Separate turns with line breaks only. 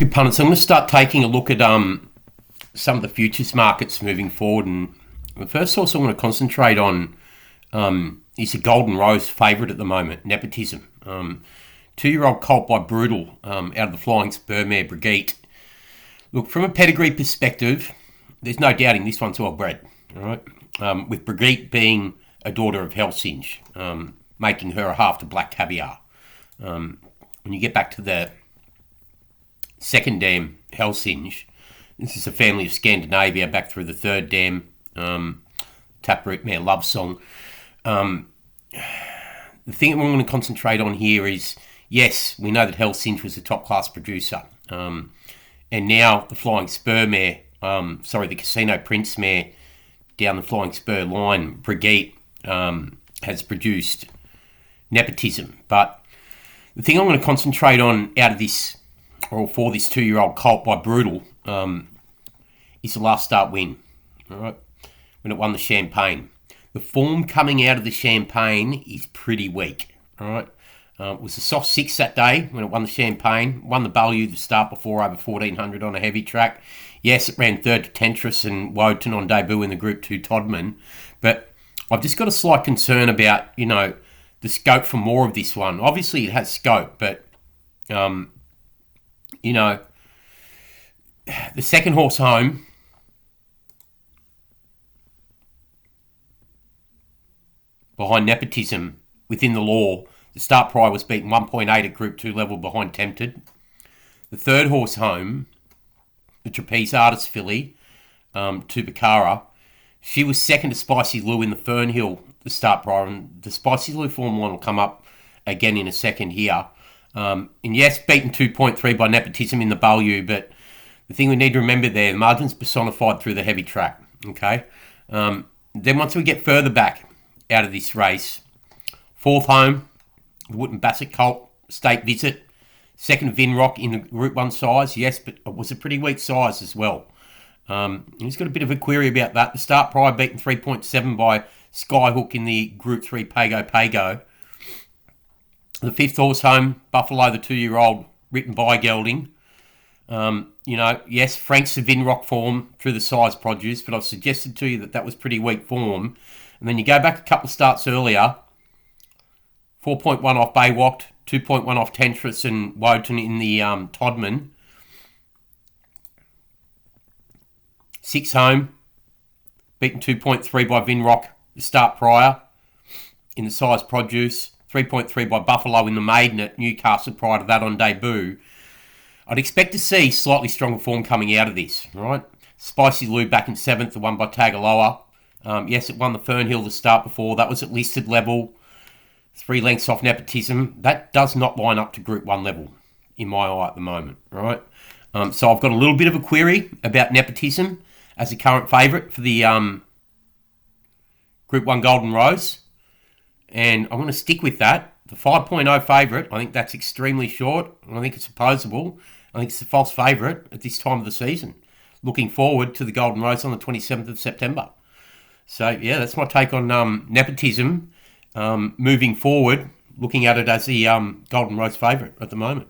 Good pundits. I'm going to start taking a look at some of the futures markets moving forward, and the first horse I want to concentrate on is a Golden Rose favourite at the moment, Nepotism. 2-year-old colt by Brutal out of the Flying Spur mare Brigitte. Look, from a pedigree perspective, there's no doubting this one's well bred. All right, with Brigitte being a daughter of Helsinge, making her a half to Black Caviar. When you get back to the second dam, Helsinge, this is a family of Scandinavia back through the third dam, Taproot mare Love Song. The thing we're going to concentrate on here is, yes, we know that Helsinge was a top-class producer. And now the Flying Spur mare, the Casino Prince mare down the Flying Spur line, Brigitte, has produced Nepotism. But the thing I'm going to concentrate on out of this, or for this 2-year-old colt by Brutal, is the last start win. All right, when it won the Champagne. The form coming out of the Champagne is pretty weak. All right, it was a soft 6 that day when it won the Champagne. Won the Ballieu the start before over 1400 on a heavy track. Yes, it ran third to Tentris and Woden on debut in the Group 2 Todman. But I've just got a slight concern about, the scope for more of this one. Obviously, it has scope, but, the second horse home, behind Nepotism, within the law, the start prior was beaten 1.8 at Group 2 level behind Tempted. The third horse home, the Trapeze Artist filly, Tubacara, she was second to Spicy Lou in the Fernhill, the start prior, and the Spicy Lou form line will come up again in a second here. And yes, beaten 2.3 by Nepotism in the Ballieu, but the thing we need to remember there, the margin's personified through the heavy track, okay? Then once we get further back out of this race, fourth home, the Wootton Bassett Colt State Visit, second Vinrock in the Group 1 size, yes, but it was a pretty weak size as well. He's got a bit of a query about that. The start prior beaten 3.7 by Skyhook in the Group 3 Pago. The fifth horse home, Buffalo, the 2-year-old, written by Gelding. Yes, Frank's a Vinrock form through the size produce, but I've suggested to you that was pretty weak form. And then you go back a couple of starts earlier, 4.1 off Baywacht, 2.1 off Tentris and Woden in the Todman. 6 home, beaten 2.3 by Vinrock, the start prior in the size produce. 3.3 by Buffalo in the maiden at Newcastle prior to that on debut. I'd expect to see slightly stronger form coming out of this, right? Spicy Lou back in 7th, the one by Tagaloa. Yes, it won the Fernhill the start before. That was at listed level. 3 lengths off Nepotism. That does not line up to Group 1 level in my eye at the moment, right? So I've got a little bit of a query about Nepotism as a current favourite for the Group 1 Golden Rose. And I'm going to stick with that. The 5.0 favourite, I think that's extremely short. I think it's opposable. I think it's a false favourite at this time of the season. Looking forward to the Golden Rose on the 27th of September. So, yeah, that's my take on Nepotism. Moving forward, looking at it as the Golden Rose favourite at the moment.